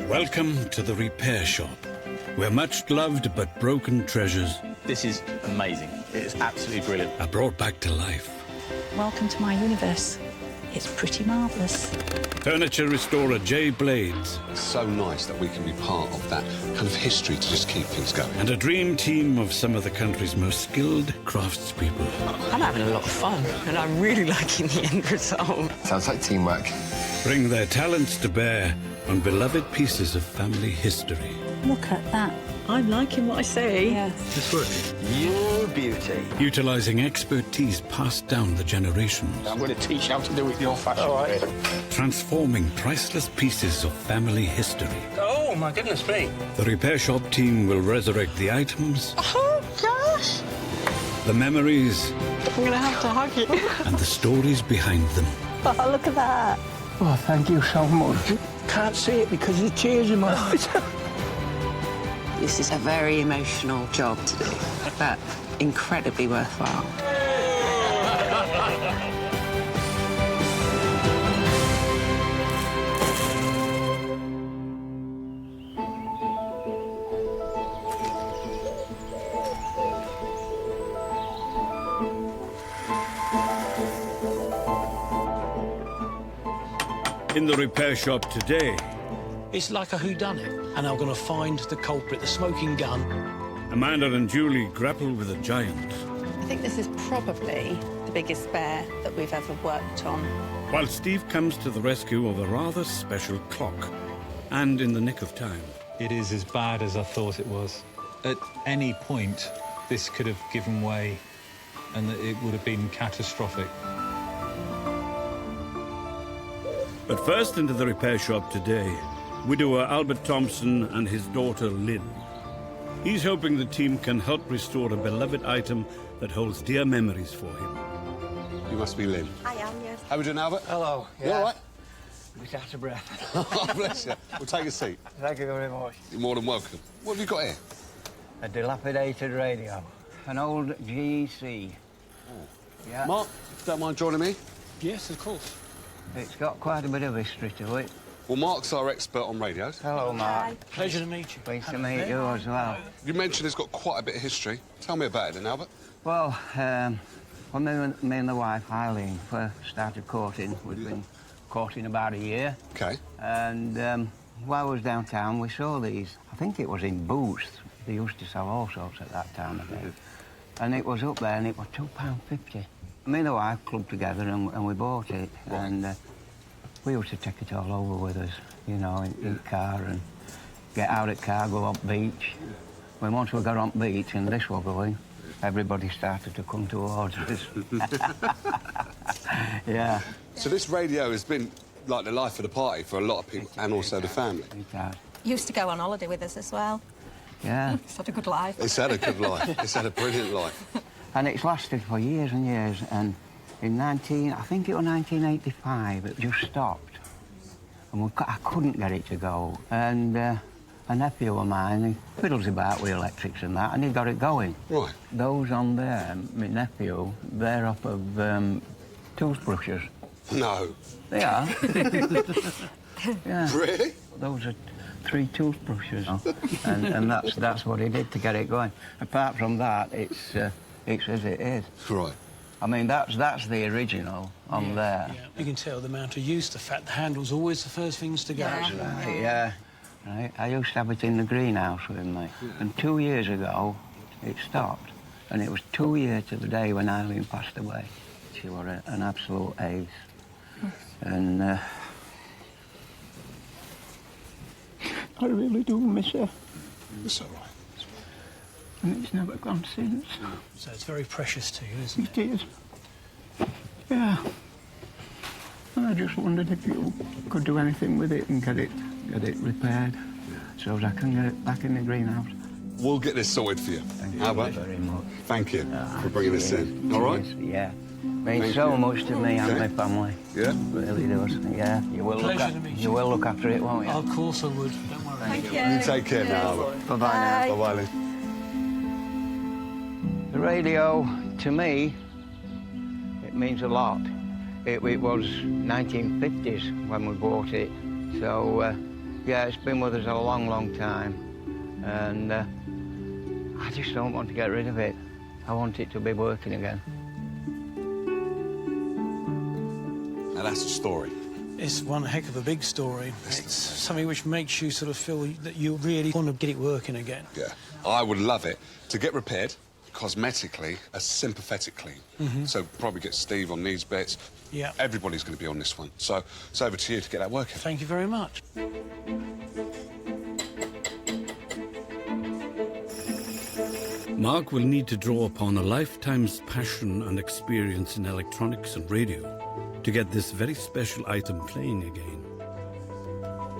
Welcome to the repair shop, where much loved but broken treasures This is amazing. It is absolutely brilliant. are brought back to life. Welcome to my universe. It's pretty marvellous. Furniture restorer Jay Blades It's so nice that we can be part of that kind of history to just keep things going. and a dream team of some of the country's most skilled craftspeople I'm having a lot of fun, and I'm really liking the end result. Sounds like teamwork. bring their talents to bear on beloved pieces of family history. Look at that. I'm liking what I see. Yes. You beauty. Utilising expertise passed down the generations. I'm going to teach you how to do it the old-fashioned way. Transforming priceless pieces of family history. Oh, my goodness me. The repair shop team will resurrect the items, Oh, gosh. the memories, I'm going to have to hug you. and the stories behind them. Oh, look at that. Oh, thank you so much. Can't see it because the tears in my eyes. This is a very emotional job to do, but incredibly worthwhile. In the repair shop today, It's like a whodunit, and I'm going to find the culprit, the smoking gun. Amanda and Julie grapple with a giant, I think this is probably the biggest bear that we've ever worked on. while Steve comes to the rescue of a rather special clock, and in the nick of time. It is as bad as I thought it was. At any point, this could have given way and it would have been catastrophic. But first into the repair shop today, widower Albert Thompson and his daughter Lynn. He's hoping the team can help restore a beloved item that holds dear memories for him. You must be Lynn. I am, yes. How are we doing, Albert? Hello. You all right? A bit out of breath. Oh, bless you. Well, take a seat. Thank you very much. You're more than welcome. What have you got here? A dilapidated radio. An old GEC. Yeah. Mark, if you don't mind joining me? Yes, of course. It's got quite a bit of history to it. Well, Mark's our expert on radios. Hello, Mark. Pleasure to meet you. Pleased to meet you as well. You mentioned it's got quite a bit of history. Tell me about it then, Albert. Well, when me and the wife, Eileen, first started courting, we'd been courting about a year. OK. And while I was downtown, we saw these. I think it was in Boots. They used to sell all sorts at that time of day. And it was up there, and it was £2.50. Me and the wife clubbed together, and we bought it. Right. And we used to take it all over with us, you know, in the car, and get out of the car, go up beach. When once we got on beach and this was going, everybody started to come towards us. Yeah. So this radio has been like the life of the party for a lot of people and also the family. It has. Used to go on holiday with us as well. Yeah. It's had a good life. It's had a good life. It's had a brilliant life. And it's lasted for years and years, and in I think it was 1985, it just stopped. And I couldn't get it to go. And a nephew of mine, he fiddles about with electrics and that, and he got it going. Right. Those on there, my nephew, they're off of toothbrushes. No. They are. Yeah. Really? Those are 3 toothbrushes. and that's what he did to get it going. Apart from that, it's as it is. Right. I mean, that's the original on there. Yeah. You can tell the amount of use, the fact the handle's always the first things to go. Yeah. Right, yeah. Right. I used to have it in the greenhouse with me. And 2 years ago, it stopped. And it was 2 years to the day when Eileen passed away. She was an absolute ace. And I really do miss her. It's all right. And it's never gone since. So it's very precious to you, isn't it? It is. Yeah. And I just wondered if you could do anything with it and get it repaired, so that I can get it back in the greenhouse. We'll get this sorted for you. Thank you Albert, very much. thank you for bringing this in. All right? Yeah. Means Thank so you. much to me and my family. Yeah? Really does. Yeah. You will Pleasure to meet you. You will look after it, won't you? Of course I would. Don't worry. Thank you. You take care now, Albert. Bye-bye now. Bye-bye, Lynn. The radio, to me, it means a lot. It was 1950s when we bought it, so Yeah, it's been with us a long, long time. And I just don't want to get rid of it. I want it to be working again. Now, that's a story. It's one heck of a big story. It's something which makes you sort of feel that you really want to get it working again. Yeah. I would love it to get repaired, cosmetically, a sympathetic clean. So probably get Steve on these bits. Yeah. Everybody's going to be on this one. So it's over to you to get that working. Thank you very much. Mark will need to draw upon a lifetime's passion and experience in electronics and radio to get this very special item playing again.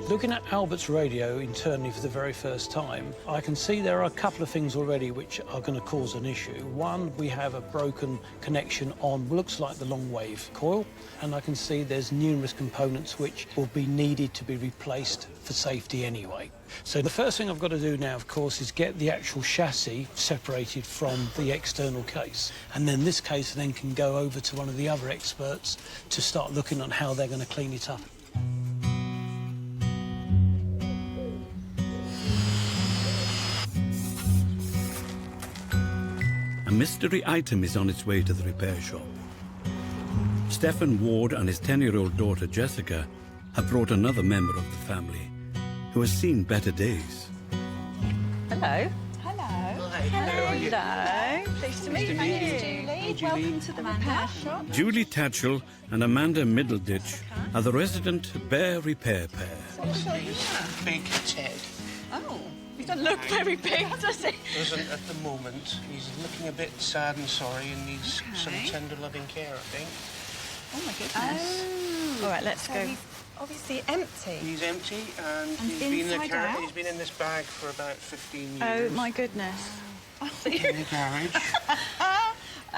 Looking at Albert's radio internally for the very first time, I can see there are a couple of things already which are going to cause an issue. One, we have a broken connection on what looks like the long wave coil, and I can see there's numerous components which will be needed to be replaced for safety anyway. So the first thing I've got to do now, of course, is get the actual chassis separated from the external case. And then this case then can go over to one of the other experts to start looking at how they're going to clean it up. A mystery item is on its way to the repair shop. Stefan Ward and his 10-year-old daughter Jessica have brought another member of the family who has seen better days. Hello. Hello. Hello. Pleased to meet you. Julie. Welcome to the repair shop. Julie Tatchell and Amanda Middleditch are the resident bear repair pair. Big Ted. Oh, he doesn't look very big, does he? Doesn't at the moment. He's looking a bit sad and sorry and needs some tender, loving care, I think. Oh, my goodness. Oh. All right, let's go. He's obviously empty. He's empty and he's been in this bag for about 15 years. Oh, my goodness. In the garage.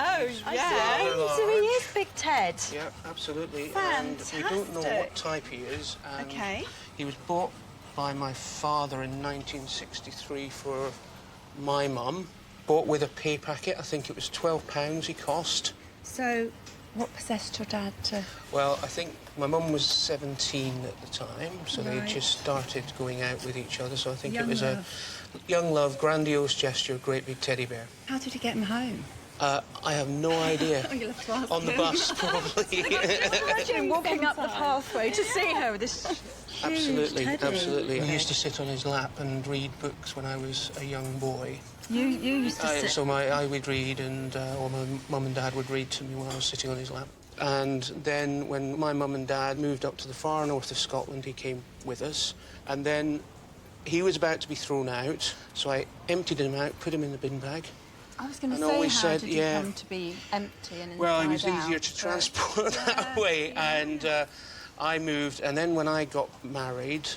Oh, yeah. So he is Big Ted. Yeah, absolutely. Fantastic. And we don't know what type he is. And Okay. he was bought by my father in 1963 for my mum. Bought with a pay packet. I think it was £12 he cost. So what possessed your dad to... Well, I think my mum was 17 at the time, so they Right. just started going out with each other. So I think Young it was love. a young love, grandiose gesture, great big teddy bear. How did he get him home? I have no idea. Oh, you'll have to ask On the him. bus, probably. Imagine walking up the pathway to see her with this huge Absolutely, teddy. absolutely. I used to sit on his lap and read books when I was a young boy. You used to sit... So I would read, and or my mum and dad would read to me when I was sitting on his lap. And then when my mum and dad moved up to the far north of Scotland, he came with us. And then he was about to be thrown out, so I emptied him out, put him in the bin bag. I was going to And say, always how said, did he yeah. come to be empty and Well, it inside was easier out, to but- transport that way. And I moved, and then when I got married,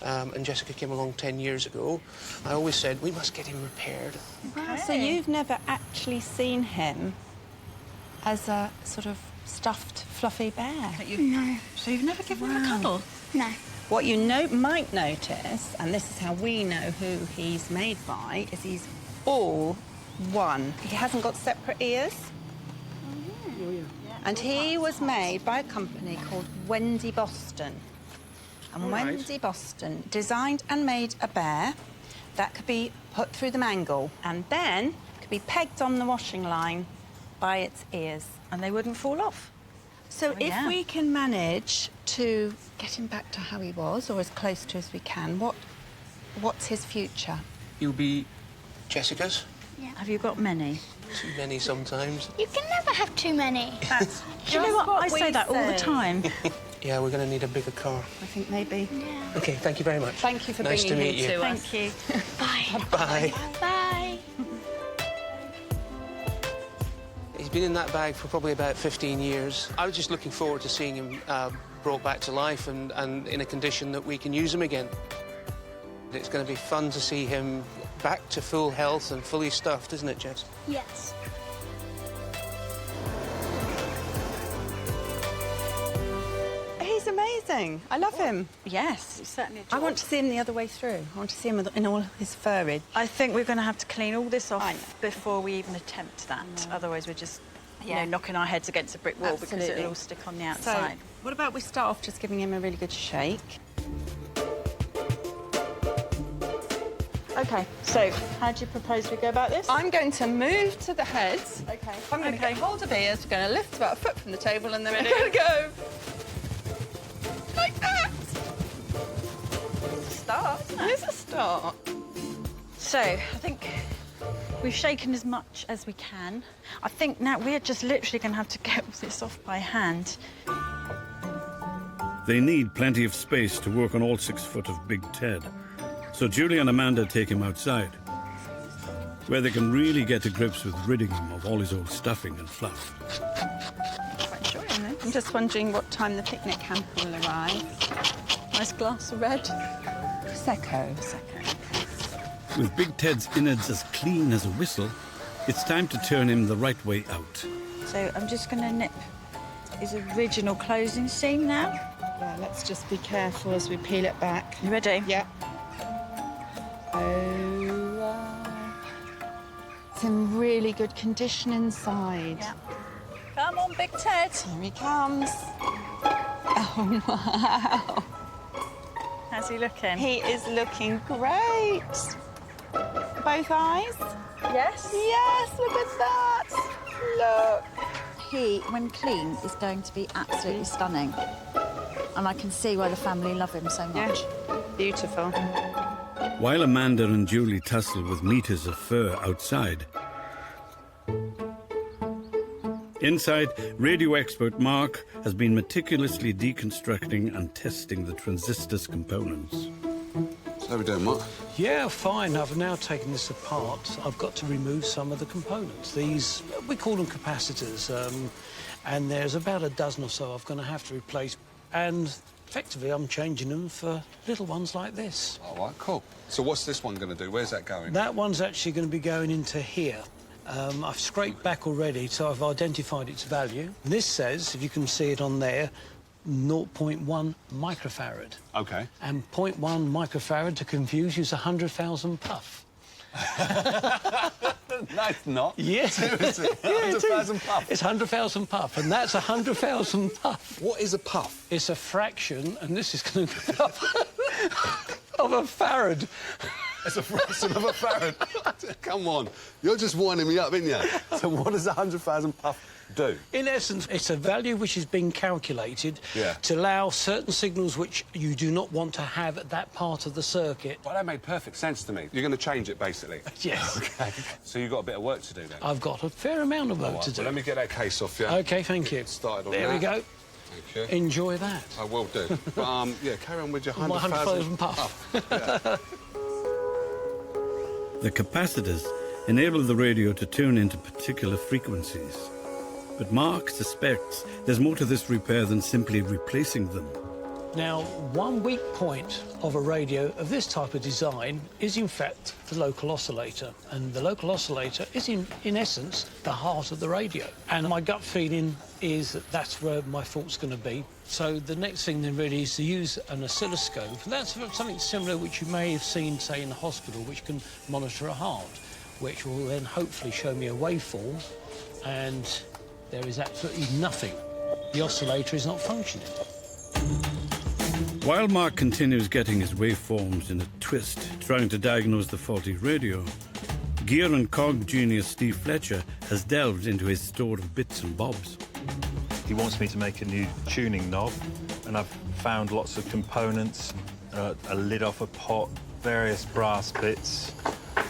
and Jessica came along 10 years ago, I always said, we must get him repaired. Wow, so you've never actually seen him as a sort of stuffed, fluffy bear? No. So you've never given him a cuddle? No. What you might notice, and this is how we know who he's made by, is he's all one. He hasn't got separate ears. And he was made by a company called Wendy Boston. And Wendy Boston designed and made a bear that could be put through the mangle and then could be pegged on the washing line by its ears. And they wouldn't fall off? So if yeah. we can manage to get him back to how he was, or as close to as we can, what's his future? He'll be Jessica's. Have you got many? Too many sometimes. You can never have too many. Do you know what? I say that all the say. time. Yeah, we're going to need a bigger car. I think maybe. Yeah. OK, thank you very much. Thank you for nice to bringing meet him you. to us. Thank you. Bye. Bye. Bye. He's been in that bag for probably about 15 years. I was just looking forward to seeing him brought back to life and in a condition that we can use him again. It's going to be fun to see him back to full health and fully stuffed, isn't it, Jess? Yes. He's amazing. I love him. Yes, it's certainly a I want to see him the other way through. I want to see him in all his furage. I think we're going to have to clean all this I know. off before we even attempt that. Otherwise, we're just, you Yeah. know, knocking our heads against a brick wall because Absolutely. it'll all stick on the So, outside. what about we start off just giving him a really good shake? OK, so how do you propose we go about this? I'm going to move to the heads. OK. I'm going to get hold of ears. We're going to lift about a foot from the table and then we're going to go... like that. Start. It is a start. So, I think we've shaken as much as we can. I think now we're just literally going to have to get this off by hand. They need plenty of space to work on all 6 foot of Big Ted. So Julie and Amanda take him outside, where they can really get to grips with ridding him of all his old stuffing and fluff. Quite enjoying it. I'm just wondering what time the picnic hamper will arrive. Nice glass of red. Prosecco. With Big Ted's innards as clean as a whistle, it's time to turn him the right way out. So I'm just going to nip his original closing seam now. Yeah, let's just be careful as we peel it back. You ready? Yeah. Oh, wow. It's in really good condition inside. Yeah. Come on, Big Ted. Here he comes. Oh, wow. How's he looking? He is looking great. Both eyes? Yes. Yes, look at that. Look. He, when clean, is going to be absolutely stunning. And I can see why the family love him so much. Yeah. Beautiful. While Amanda and Julie tussle with meters of fur outside, inside, radio expert Mark has been meticulously deconstructing and testing the transistor's components. So how are we doing, Mark? Yeah, fine. I've now taken this apart. I've got to remove some of the components. These, we call them capacitors, and there's about a dozen or so I'm going to have to replace. And effectively, I'm changing them for little ones like this. All right, cool. So what's this one going to do? Where's that going? That one's actually going to be going into here. I've scraped back already, so I've identified its value. This says, if you can see it on there, 0.1 microfarad. OK. And 0.1 microfarad, to confuse you, is 100,000 puff. No, it's not. Yeah. Seriously, 100,000 puff. It's 100,000 puff, and that's 100,000 puff. What is a puff? It's a fraction, and this is going to be of a farad. It's a fraction of a farad. Come on, you're just winding me up, aren't you? So what does 100,000 puff do? In essence, it's a value which has been calculated to allow certain signals which you do not want to have at that part of the circuit. Well, that made perfect sense to me. You're going to change it, basically? Yes. OK. So you've got a bit of work to do, then? I've got a fair amount of work to do. Well, let me get that case off you. OK, thank you. Get started on there that. we go. Thank you. Enjoy that. I will do. But, yeah, carry on with your 100,000 puff. Yeah. The capacitors enable the radio to tune into particular frequencies. But Mark suspects there's more to this repair than simply replacing them. Now, one weak point of a radio of this type of design is, in fact, the local oscillator. And the local oscillator is, in essence, the heart of the radio. And my gut feeling is that that's where my fault's going to be. So the next thing then really is to use an oscilloscope. And that's something similar which you may have seen, say, in the hospital, which can monitor a heart, which will then hopefully show me a waveform. And there is absolutely nothing. The oscillator is not functioning. While Mark continues getting his waveforms in a twist, trying to diagnose the faulty radio, gear and cog genius Steve Fletcher has delved into his store of bits and bobs. He wants me to make a new tuning knob, and I've found lots of components, a lid off a pot, various brass bits,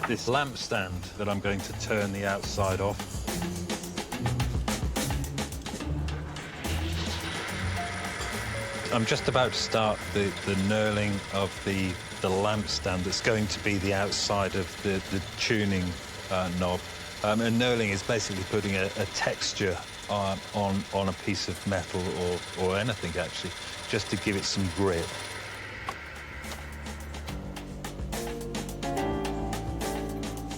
this lamp stand that I'm going to turn the outside off. I'm just about to start the knurling of the lamp stand that's going to be the outside of the tuning knob. And knurling is basically putting a texture on a piece of metal or anything, actually, just to give it some grip.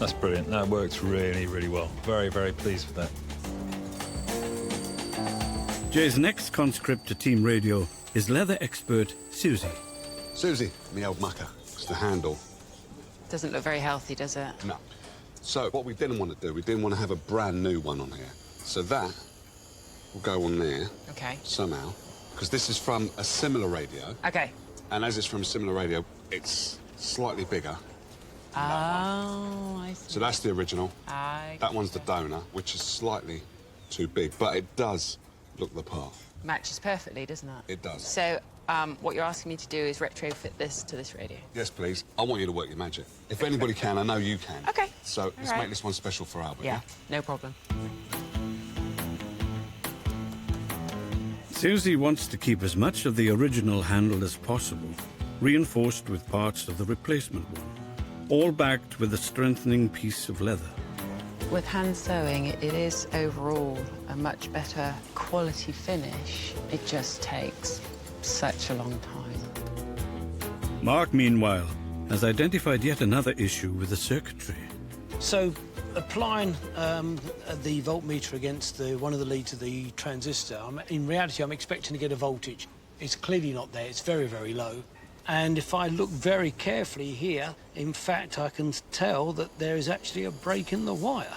That's brilliant. That works really, really well. Very, very pleased with that. Jay's next conscript to Team Radio is leather expert Susie. Susie, me old mucker. It's the handle. Doesn't look very healthy, does it? No. So what we didn't want to do, we didn't want to have a brand new one on here. So that will go on there. OK. Somehow. Because this is from a similar radio. OK. And as it's from a similar radio, it's slightly bigger. Oh, I see. So that's the original. I That one's the donor, which is slightly too big, but it does look the part. matches perfectly, doesn't it? It does. So, what you're asking me to do is retrofit this to this radio. Yes, please. I want you to work your magic. If anybody can, I know you can. Okay. So let's right. make this one special for Albert. Yeah, no problem. Susie wants to keep as much of the original handle as possible, reinforced with parts of the replacement one, all backed with a strengthening piece of leather. With hand sewing, it is overall a much better quality finish. It just takes such a long time. Mark, meanwhile, has identified yet another issue with the circuitry. So, applying the voltmeter against one of the leads of the transistor, in reality, I'm expecting to get a voltage. It's clearly not there. It's very, very low. And if I look very carefully here, in fact, I can tell that there is actually a break in the wire,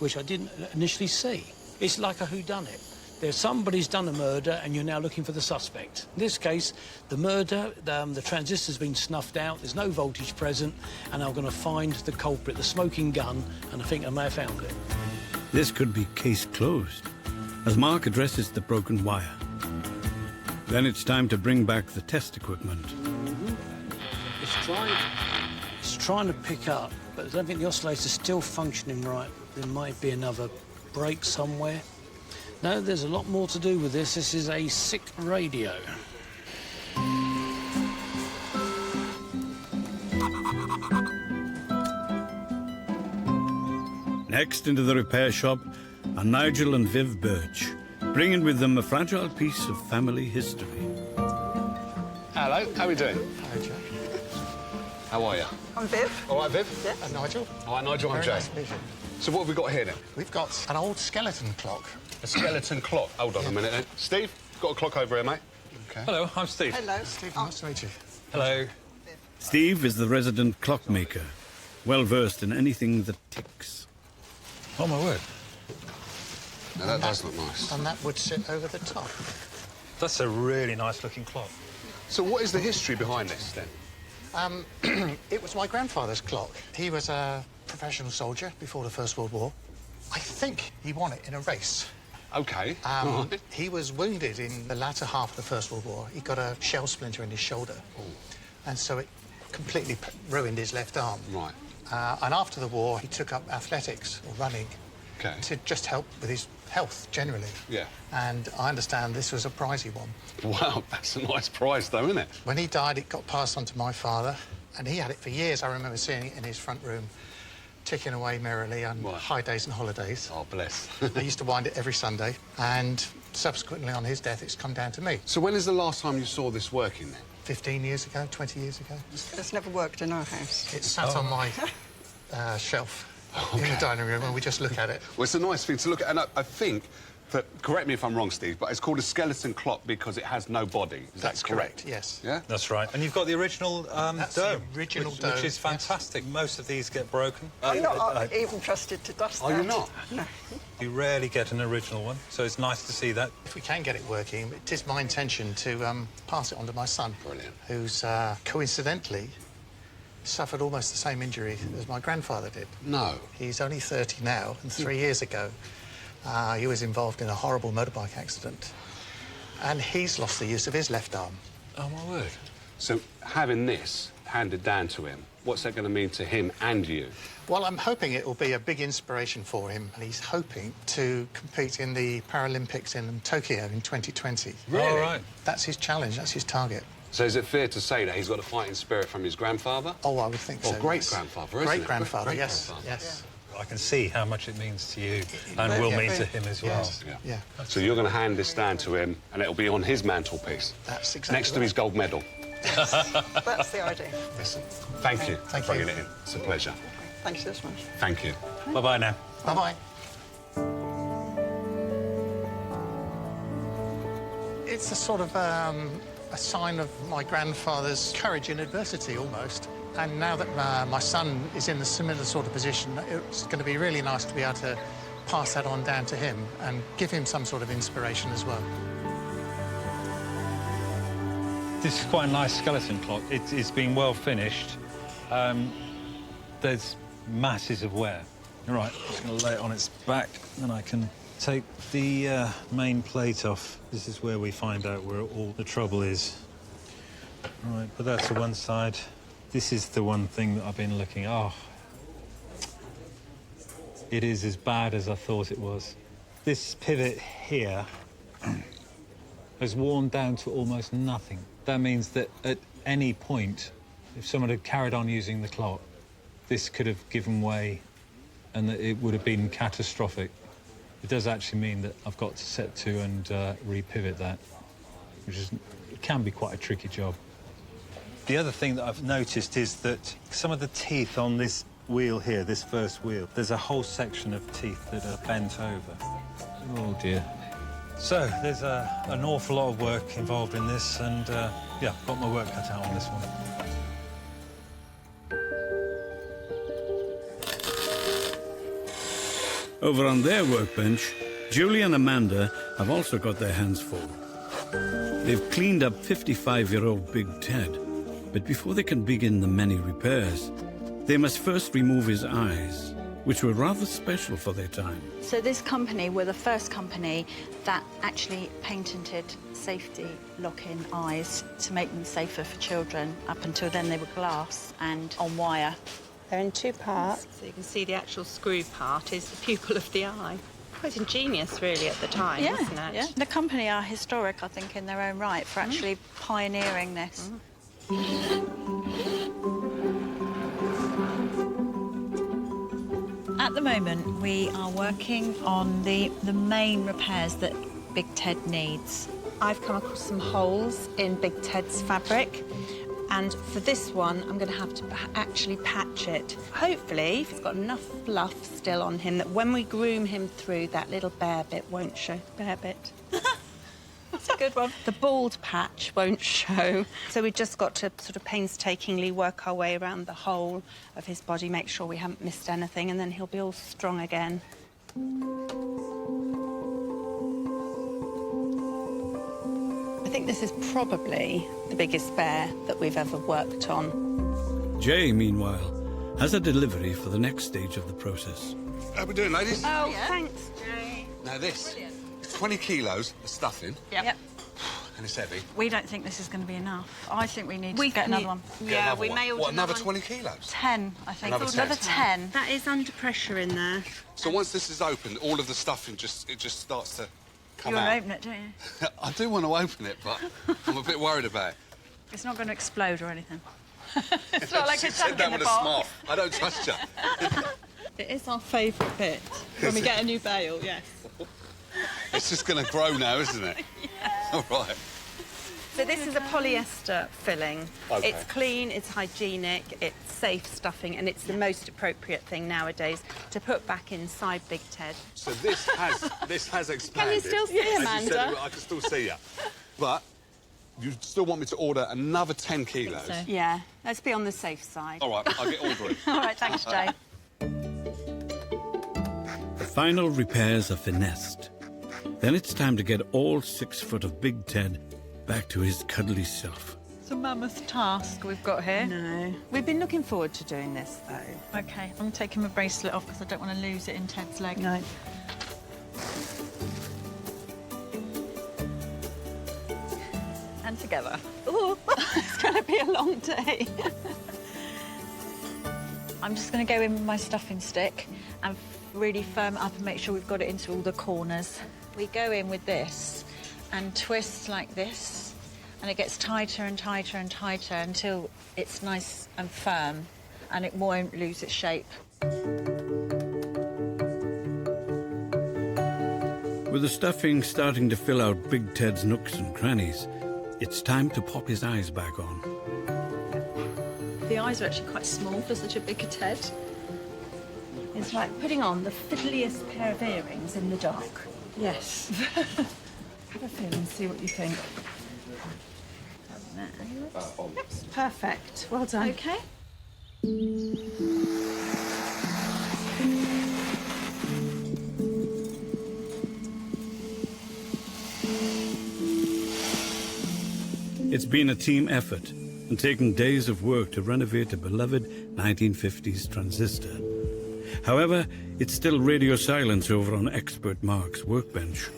which I didn't initially see. It's like a whodunit. There's somebody's done a murder and you're now looking for the suspect. In this case, the murder, the transistor's been snuffed out, there's no voltage present, and I'm going to find the culprit, the smoking gun, and I think I may have found it. This could be case closed, as Mark addresses the broken wire. Then it's time to bring back the test equipment. It's trying to pick up, but I don't think the oscillator's still functioning right. There might be another break somewhere. No, there's a lot more to do with this. This is a sick radio. Next into the repair shop are Nigel and Viv Burch, bringing with them a fragile piece of family history. Hello, how are we doing? Hi, Jay. How are you? I'm Viv. All right, Viv? Yes. And Nigel. All right, Nigel, I'm Very Jay. nice to meet you. So what have we got here then? We've got an old skeleton clock. A skeleton clock. Hold on a minute then. Steve, got a clock over here, mate. Okay. Hello, I'm Steve. Hello, Steve. Nice to meet you. Hello. Steve is the resident clockmaker, well-versed in anything that ticks. Oh, my word. Now, that does look nice. And that would sit over the top. That's a really nice-looking clock. So what is the history behind this, then? It was my grandfather's clock. He was a professional soldier before the First World War. I think he won it in a race. OK. He was wounded in the latter half of the First World War. He got a shell splinter in his shoulder. Ooh. And so it completely ruined his left arm. Right. And after the war, he took up athletics, or running, OK. to just help with his health, generally. Yeah. And I understand this was a prizey one. Wow, that's a nice prize, though, isn't it? When he died, it got passed on to my father, and he had it for years. I remember seeing it in his front room, ticking away merrily on high days and holidays. Oh, bless. I used to wind it every Sunday, and subsequently on his death, it's come down to me. So when is the last time you saw this working, then? 15 years ago, 20 years ago. It's never worked in our house. It sat on my shelf in the dining room, and we just look at it. Well, it's a nice thing to look at, and I think that, correct me if I'm wrong, Steve, but it's called a skeleton clock because it has no body. Is That's that correct, yes. Yeah? That's right. And you've got the original That's dome. the original which, dome, which is yes. fantastic. Most of these get broken. I'm not even trusted to dust Are that. you not? No. You rarely get an original one, so it's nice to see that. If we can get it working, it is my intention to pass it on to my son. Brilliant. Who's, coincidentally, suffered almost the same injury as my grandfather did. No. He's only 30 now, and 3 years ago, he was involved in a horrible motorbike accident, and he's lost the use of his left arm. Oh, my word. So having this handed down to him, what's that going to mean to him and you? Well, I'm hoping it will be a big inspiration for him, and he's hoping to compete in the Paralympics in Tokyo in 2020. Really? All right. That's his challenge, that's his target. So is it fair to say that he's got a fighting spirit from his grandfather? Oh, I would think so. Or great-grandfather, isn't it? Great-grandfather, yes. Great-grandfather. Yes. I can see how much it means to you, and will mean to him as well. Yes. Yeah. So you're going to hand this down to him, and it'll be on his mantelpiece. That's exactly next to his gold medal. That's the idea. Listen, thank you Thank for you. bringing it in. It's a pleasure. Thank you so much. Thank you. Bye-bye now. Bye-bye. It's a sort of a sign of my grandfather's courage in adversity, almost. And now that my son is in a similar sort of position, it's going to be really nice to be able to pass that on down to him and give him some sort of inspiration as well. This is quite a nice skeleton clock. It's been well finished. there's masses of wear. All right, I'm just going to lay it on its back, and I can take the main plate off. This is where we find out where all the trouble is. All right, put that to one side. This is the one thing that I've been looking at. Oh, it is as bad as I thought it was. This pivot here has worn down to almost nothing. That means that at any point, if someone had carried on using the clock, this could have given way and that it would have been catastrophic. It does actually mean that I've got to set to and repivot that, which is, it can be quite a tricky job. The other thing that I've noticed is that some of the teeth on this wheel here, this first wheel, there's a whole section of teeth that are bent over. Oh, dear. So, there's an awful lot of work involved in this, and, yeah, got my work cut out on this one. Over on their workbench, Julie and Amanda have also got their hands full. They've cleaned up 55-year-old Big Ted, but before they can begin the many repairs, they must first remove his eyes, which were rather special for their time. So this company were the first company that actually patented safety lock-in eyes to make them safer for children. Up until then, they were glass and on wire. They're in two parts, so you can see the actual screw part is the pupil of the eye. Quite ingenious, really, at the time, wasn't it? Yeah. The company are historic, I think, in their own right for actually pioneering this. At the moment, we are working on the main repairs that Big Ted needs. I've come across some holes in Big Ted's fabric, and for this one, I'm going to have to actually patch it. Hopefully, he's got enough fluff still on him that when we groom him through, that little bare bit won't show. Bare bit. That's a good one. The bald patch won't show. So we've just got to sort of painstakingly work our way around the whole of his body, make sure we haven't missed anything, and then he'll be all strong again. I think this is probably the biggest bear that we've ever worked on. Jay, meanwhile, has a delivery for the next stage of the process. How we doing, ladies? Oh, thanks, Jay. Now this, it's 20 kilos of stuffing. Yep. And it's heavy. We don't think this is going to be enough. I think we need to get another one. Yeah, we may order another 20 kilos? 10, I think. Another 10. That is under pressure in there. So once this is open, all of the stuffing just starts to come You out. want to open it, don't you? I do want to open it, but I'm a bit worried about it. It's not going to explode or anything. It's not like She a said tank that in the with a box. smile. I don't trust you. It is our favourite bit when we get a new bale, yes. It's just going to grow now, isn't it? All right. So this is a polyester filling. Okay. It's clean, it's hygienic, it's safe stuffing, and it's the most appropriate thing nowadays to put back inside Big Ted. So this has expanded. Can you still see, As you Amanda? said, I can still see you. But you still want me to order another 10 kilos? so. Yeah, let's be on the safe side. All right, I'll get ordering. All right, thanks, Jay. The final repairs are finessed. Then it's time to get all 6 foot of Big Ted back to his cuddly self. It's a mammoth task we've got here. No. We've been looking forward to doing this, though. OK, I'm taking my bracelet off because I don't want to lose it in Ted's leg. No. And together. Ooh, it's going to be a long day. I'm just going to go in with my stuffing stick and really firm it up and make sure we've got it into all the corners. We go in with this and twist like this, and it gets tighter and tighter and tighter until it's nice and firm and it won't lose its shape. With the stuffing starting to fill out Big Ted's nooks and crannies, it's time to pop his eyes back on. The eyes are actually quite small for such a big Ted. It's like putting on the fiddliest pair of earrings in the dark. Yes. Have a feel and see what you think. Perfect. Well done. OK. It's been a team effort. and taken days of work to renovate a beloved 1950s transistor. However, it's still radio silence over on expert Mark's workbench.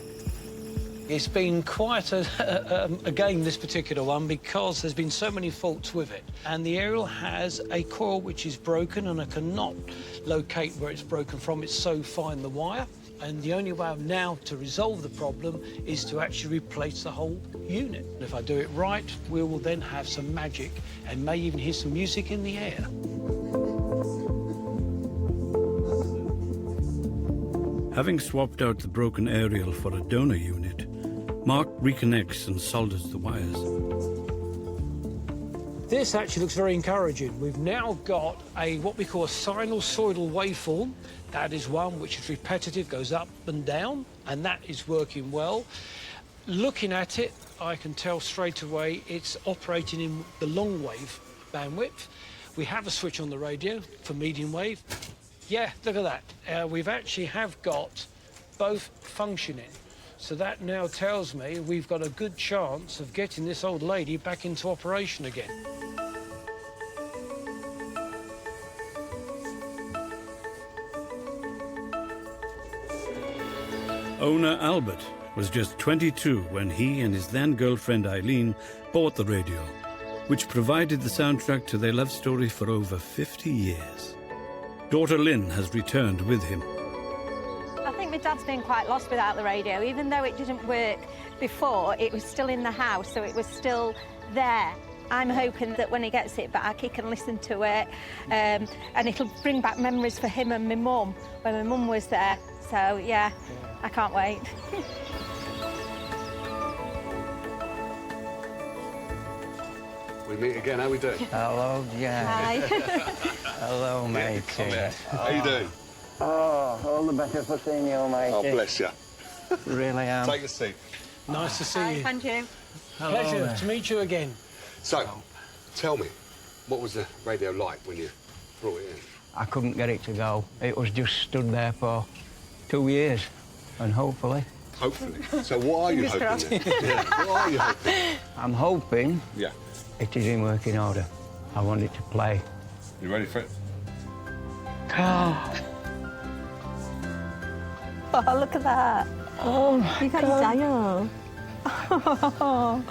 It's been quite a game, this particular one, because there's been so many faults with it. And the aerial has a coil which is broken, and I cannot locate where it's broken from. It's so fine, the wire. And the only way now to resolve the problem is to actually replace the whole unit. If I do it right, we will then have some magic and may even hear some music in the air. Having swapped out the broken aerial for a donor unit, Mark reconnects and solders the wires. This actually looks very encouraging. We've now got what we call a sinusoidal waveform. That is one which is repetitive, goes up and down, and that is working well. Looking at it, I can tell straight away it's operating in the long wave bandwidth. We have a switch on the radio for medium wave. Yeah, look at that. We've actually have got both functioning. So that now tells me we've got a good chance of getting this old lady back into operation again. Owner Albert was just 22 when he and his then-girlfriend Eileen bought the radio, which provided the soundtrack to their love story for over 50 years. Daughter Lynn has returned with him. I think my dad's been quite lost without the radio. Even though it didn't work before, it was still in the house, so it was still there. I'm hoping that when he gets it back, he can listen to it, and it'll bring back memories for him and my mum, when my mum was there. So, yeah, I can't wait. We meet again, how we doing? Hello, Jack. Hi. Hello, mate. How you doing? Oh, all the better for seeing you, mate. Oh, bless you. Really am. Take a seat. Nice to see you. Thank you. Pleasure to meet you again. So, tell me, what was the radio like when you brought it in? I couldn't get it to go. It was just stood there for 2 years, and hopefully... Hopefully? So what are you hoping then? Yeah, what are you hoping? I'm hoping it is in working order. I want it to play. You ready for it? Oh, Oh, look at that. oh my You got God. your dial.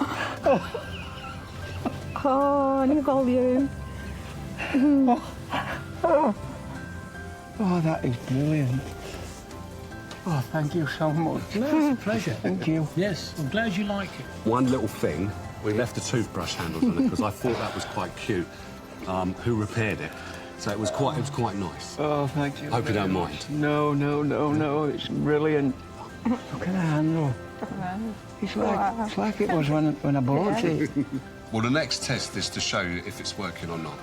Oh, new volume. Oh, that is brilliant. Oh, thank you so much. No, it's a pleasure. Thank you. Yes, I'm glad you like it. One little thing, we left the toothbrush handles on it because I thought that was quite cute. Who repaired it? So it was quite nice. Oh, thank you. Hope you don't mind. No, no, no, no. It's brilliant. Look at the handle. It's like it was when I bought it. Well, the next test is to show you if it's working or not.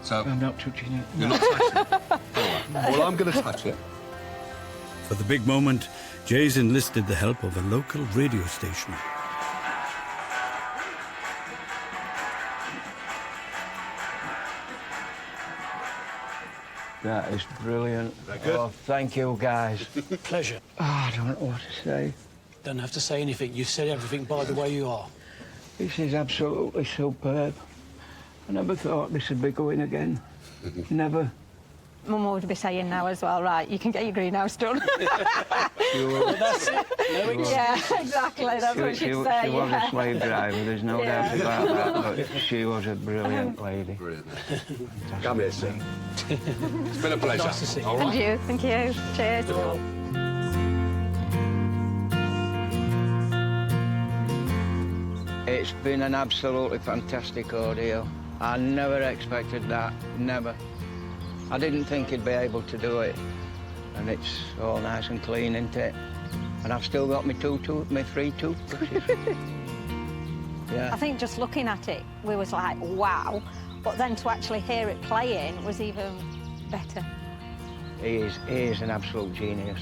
So I'm not touching it. you're not touching it. All right. Well, I'm going to touch it. For the big moment, Jay's enlisted the help of a local radio station. That is brilliant. That good? Oh, thank you, guys. Pleasure. Oh, I don't know what to say. Don't have to say anything. You've said everything by the way you are. This is absolutely superb. I never thought this would be going again. Never. Mum would be saying now as well, right, you can get your greenhouse done. Sure. That's it. No excuse. Yeah, exactly, that's what she'd say. She was yeah. a slave driver, there's no doubt about that, but she was a brilliant lady. Brilliant. Come here, sir. It's been a pleasure. Nice to see you. All right. Thank you. Cheers. It's been an absolutely fantastic ordeal. I never expected that, never. I didn't think he'd be able to do it. And it's all nice and clean, isn't it? And I've still got my three toothbrushes. Yeah. I think just looking at it, we was like, wow. But then to actually hear it playing was even better. He is an absolute genius.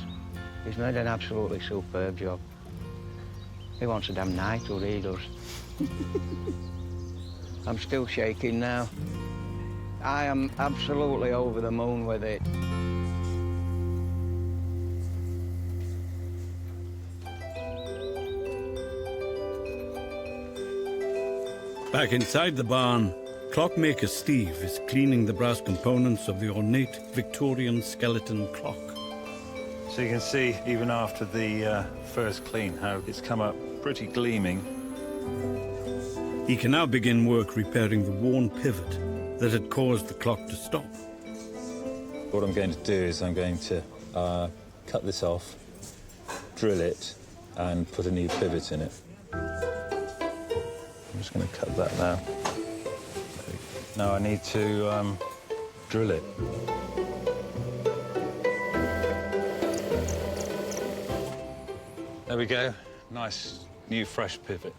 He's made an absolutely superb job. He wants a damn knighthood, he does. I'm still shaking now. I am absolutely over the moon with it. Back inside the barn, Clockmaker Steve is cleaning the brass components of the ornate Victorian skeleton clock. So you can see, even after the first clean, how it's come up pretty gleaming. He can now begin work repairing the worn pivot that had caused the clock to stop. What I'm going to do is I'm going to cut this off, drill it, and put a new pivot in it. I'm just going to cut that now. Now I need to drill it. There we go. Nice, new, fresh pivot.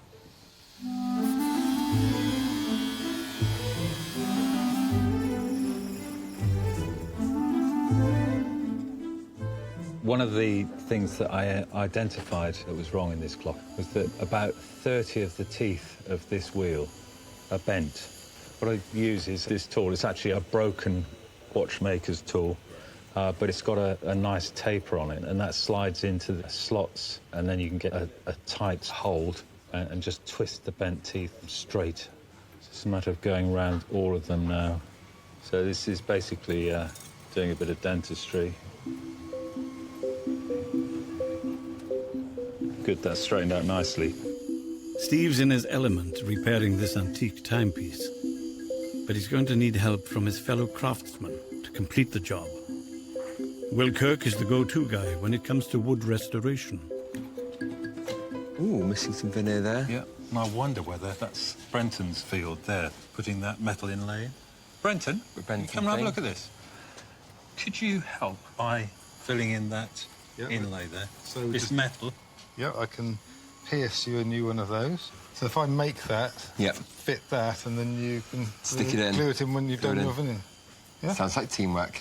One of the things that I identified that was wrong in this clock was that about 30 of the teeth of this wheel are bent. What I use is this tool. It's actually a broken watchmaker's tool, but it's got a nice taper on it, and that slides into the slots, and then you can get a tight hold and just twist the bent teeth straight. It's just a matter of going around all of them now. So this is basically doing a bit of dentistry. Good, that's straightened out nicely. Steve's in his element repairing this antique timepiece, but he's going to need help from his fellow craftsmen to complete the job. Will Kirk is the go-to guy when it comes to wood restoration. Ooh, missing some veneer there. Yeah, and I wonder whether that's Brenton's field there, putting that metal inlay in. Brenton, come and have a look at this. Could you help by filling in that inlay there? So this metal. Yeah, I can pierce you a new one of those. So if I make that, fit that, and then you can stick it in. Glue it in when you've done your veneer. Yeah? Sounds like teamwork.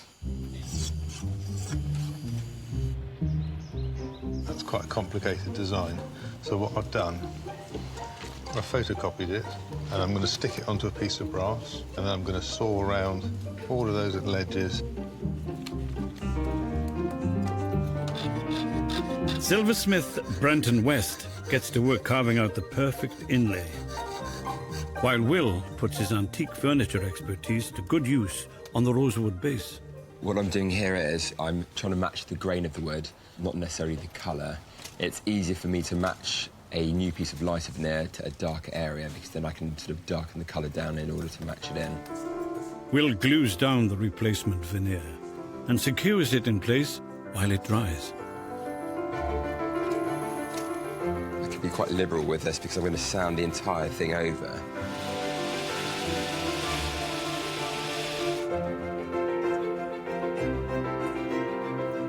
That's quite a complicated design. So what I've done, I photocopied it, and I'm going to stick it onto a piece of brass, and then I'm going to saw around all of those little edges. Silversmith Brenton West gets to work carving out the perfect inlay, while Will puts his antique furniture expertise to good use on the rosewood base. What I'm doing here is I'm trying to match the grain of the wood, not necessarily the colour. It's easier for me to match a new piece of lighter veneer to a darker area, because then I can sort of darken the colour down in order to match it in. Will glues down the replacement veneer and secures it in place while it dries. I can be quite liberal with this because I'm going to sound the entire thing over.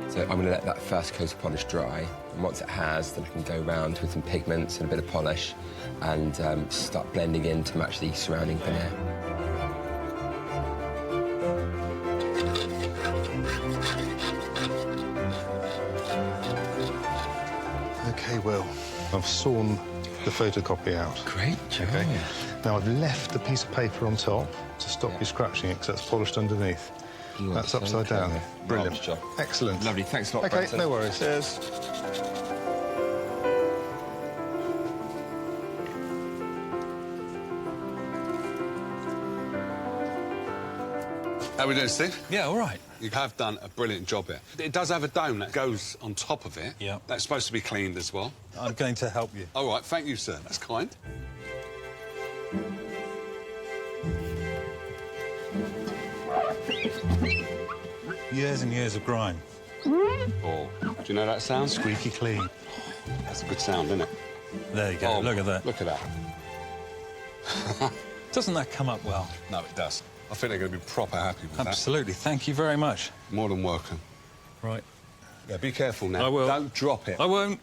So I'm going to let that first coat of polish dry, and once it has, then I can go around with some pigments and a bit of polish and start blending in to match the surrounding veneer. OK, Will, I've sawn the photocopy out. Great job. OK. Now, I've left a piece of paper on top to stop you scratching it, because that's polished underneath. That's upside down. Brilliant. Job. Excellent. Lovely. Thanks a lot, OK, Brenton. no worries. Cheers. How are we doing, Steve? Yeah, all right. You have done a brilliant job here. It does have a dome that goes on top of it. Yeah. That's supposed to be cleaned as well. I'm going to help you. All right, thank you, sir. That's kind. Years and years of grime. Oh, do you know that sound? Squeaky clean. That's a good sound, isn't it? There you go. Oh, look at that. Look at that. Doesn't that come up well? No, it does. I think they're going to be proper happy with that. Absolutely. Thank you very much. More than welcome. Right. Yeah, be careful now. I will. Don't drop it. I won't.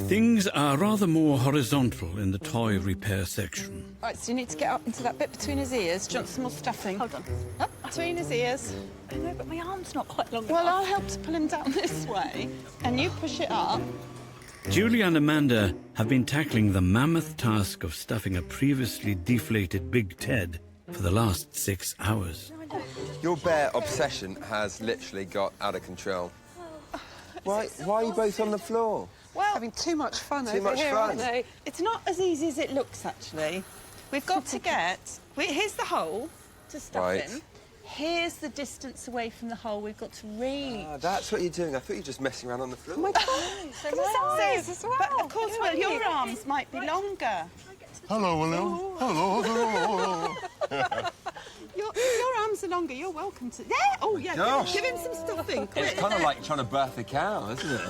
Things are rather more horizontal in the toy repair section. Right, so you need to get up into that bit between his ears. Do you want some more stuffing? Hold on. Up between his ears. I know, but my arm's not quite long Well, enough. I'll help to pull him down this way, and you push it up. Julie and Amanda have been tackling the mammoth task of stuffing a previously deflated Big Ted for the last 6 hours. Your bear obsession has literally got out of control. Why are you both on the floor? Well, having too much fun too over much here, fun. aren't they? It's not as easy as it looks, actually. We've got to get... Here's the hole to stuff in. Here's the distance away from the hole. We've got to really... That's what you're doing. I thought you were just messing around on the floor. Oh, my God. So my eyes as well. But, of course, well, your arms might be longer. Hello, William. Hello, hello. Your arms are longer. You're welcome to... There! Oh, yeah. Gosh. Give him some stuffing. It's kind of like trying to birth a cow, isn't it?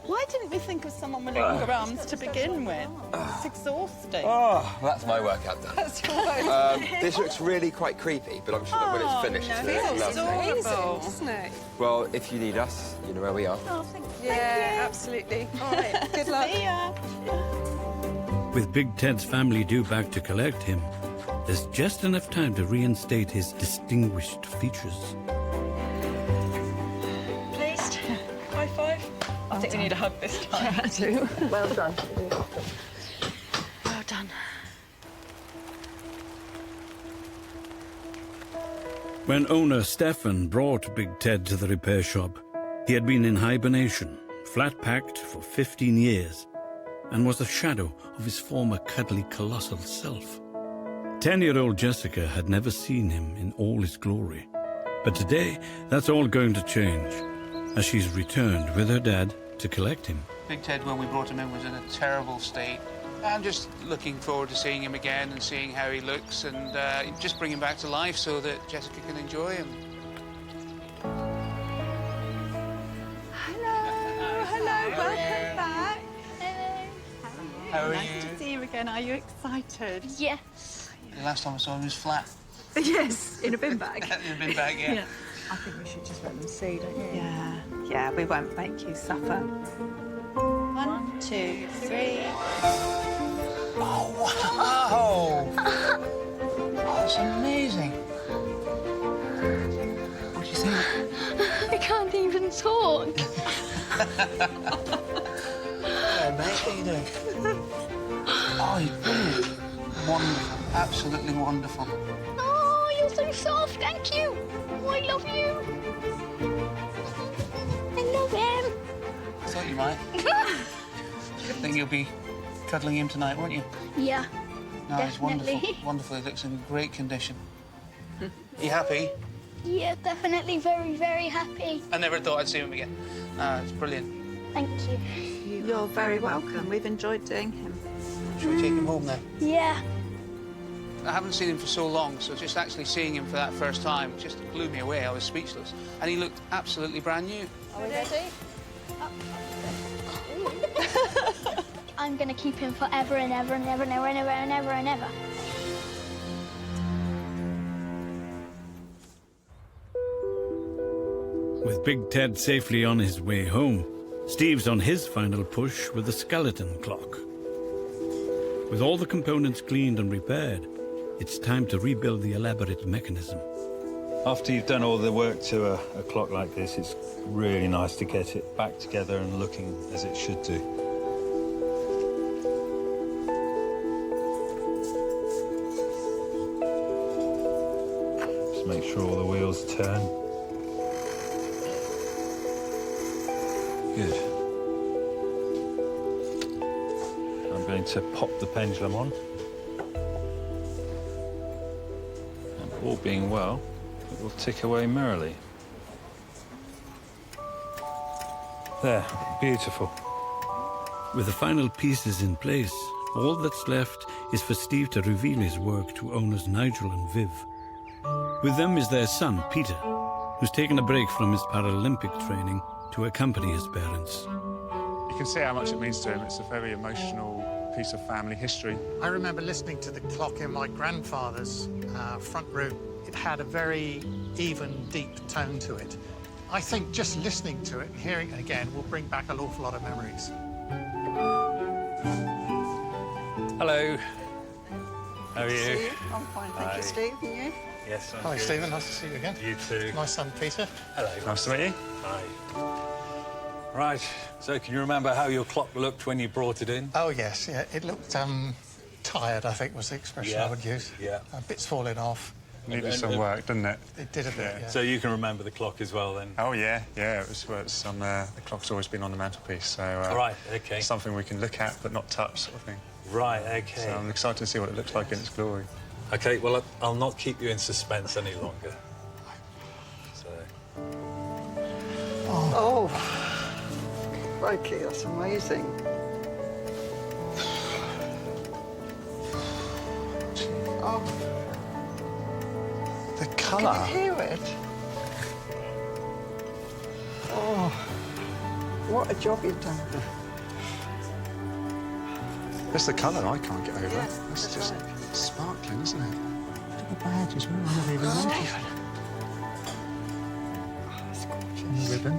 Why didn't we think of someone with longer arms to begin with? It's exhausting. Oh, that's my workout done. That's your workout. This looks really quite creepy, but I'm sure that when it's finished, it's going to be lovely. Amazing, doesn't it? Well, if you need us, you know where we are. Oh, thank you. Yeah, absolutely. All right, good luck. See ya. With Big Ted's family due back to collect him, there's just enough time to reinstate his distinguished features. Pleased? High five? I think we need a hug this time. Yeah, I do. Well done. Well done. When owner Stefan brought Big Ted to the repair shop, he had been in hibernation, flat-packed for 15 years, and was a shadow of his former cuddly colossal self. 10-year-old Jessica had never seen him in all his glory. But today, that's all going to change, as she's returned with her dad to collect him. Big Ted, when we brought him in, was in a terrible state. I'm just looking forward to seeing him again and seeing how he looks and just bring him back to life so that Jessica can enjoy him. Hello, welcome back. How are Nice to see you again. Are you excited? Yes. The last time I saw him, he was flat. Yes, in a bin bag. In a bin bag, yeah. I think we should just let them see, don't you? Yeah, yeah, we won't make you suffer. 1, 2, 3. Oh, wow! That's amazing. What do you think? I can't even talk. Hello, mate. How you doing? Oh, you're brilliant. Wonderful. Absolutely wonderful. Oh, you're so soft. Thank you. Oh, I love you. I love him. I thought you might. I think you'll be cuddling him tonight, won't you? Yeah, No, it's definitely. wonderful. Wonderful. He looks in great condition. You happy? Yeah, definitely very, very happy. I never thought I'd see him again. No, it's brilliant. Thank you. You're very welcome. We've enjoyed doing him. Shall we take him home then? Yeah. I haven't seen him for so long, so just actually seeing him for that first time just blew me away. I was speechless. And he looked absolutely brand new. Are we ready? I'm going to keep him forever and ever and ever and ever and ever and ever and ever. With Big Ted safely on his way home, Steve's on his final push with the skeleton clock. With all the components cleaned and repaired, it's time to rebuild the elaborate mechanism. After you've done all the work to a clock like this, it's really nice to get it back together and looking as it should do. Just make sure all the wheels turn. Good. I'm going to pop the pendulum on. And all being well, it will tick away merrily. There, beautiful. With the final pieces in place, all that's left is for Steve to reveal his work to owners Nigel and Viv. With them is their son, Peter, who's taken a break from his Paralympic training to accompany his parents. You can see how much it means to him. It's a very emotional piece of family history. I remember listening to the clock in my grandfather's front room. It had a very even, deep tone to it. I think just listening to it and hearing it again will bring back an awful lot of memories. Hello. How are you? I'm fine, thank you, Steve. And you? Yes, I'm Hi, good. Stephen. Nice to see you again. You too. My son, Peter. Hello. Nice to meet you. Hi. Right, so can you remember how your clock looked when you brought it in? Oh, yes, yeah. It looked tired, I think was the expression I would use. Yeah. Bits falling off. Needed some work, didn't it? It did a bit, yeah. So you can remember the clock as well, then? Oh, yeah, yeah. It was on the clock's always been on the mantelpiece, so... right, OK. Something we can look at but not touch, sort of thing. Right, OK. So I'm excited to see what it looks like in its glory. OK, well, I'll not keep you in suspense any longer. So... Oh, crikey, that's amazing. Oh. The colour. Can you hear it? Oh, what a job you've done. It's the colour I can't get over. Yeah, it's that's just right. sparkling, isn't it? Look at the badge as well. I never even noticed. Oh, that's gorgeous. Ribbon.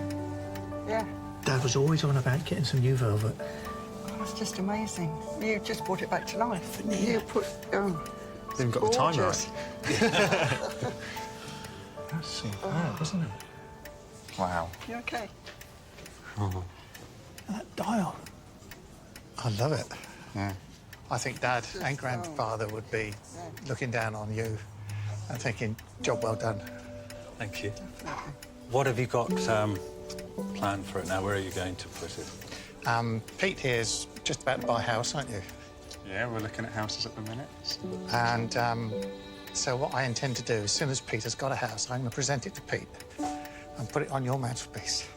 Yeah. Dad was always on about getting some new velvet. Oh, that's just amazing. You just brought it back to life, didn't you? You put... Oh, Even got the time gorgeous. right. That's superb, isn't it? Wow. You okay? Oh. And that dial. I love it. Yeah. I think Dad and Grandfather would be looking down on you and thinking, job well done. Thank you. What have you got planned for it now? Where are you going to put it? Pete here's just about to buy a house, aren't you? Yeah, we're looking at houses at the minute. And so what I intend to do, as soon as Peter's got a house, I'm going to present it to Pete and put it on your mantelpiece.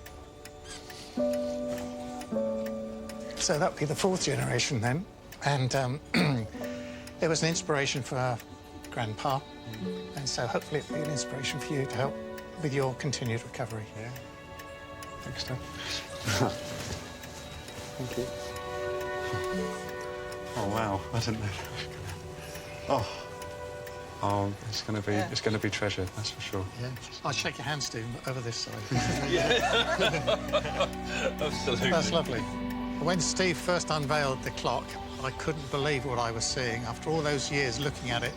So that'll be the 4th generation then. And it was an inspiration for Grandpa. And so hopefully it'll be an inspiration for you to help with your continued recovery. Yeah. Thanks, Dad. Thank you. Oh, wow. I didn't know. Oh, it's going to be treasured, that's for sure. Yeah. I'll shake your hand, Stephen, over this side. Absolutely. That's lovely. When Steve first unveiled the clock, I couldn't believe what I was seeing. After all those years looking at it,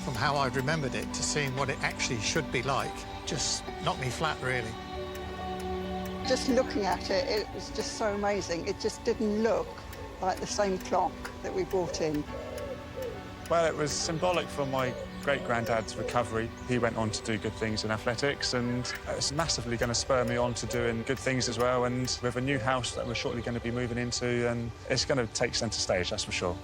from how I'd remembered it to seeing what it actually should be like, just knocked me flat, really. Just looking at it, it was just so amazing. It just didn't look like the same clock that we brought in. Well, it was symbolic for my great-granddad's recovery. He went on to do good things in athletics, and it's massively going to spur me on to doing good things as well. And with a new house that we're shortly going to be moving into, and it's going to take centre stage, that's for sure.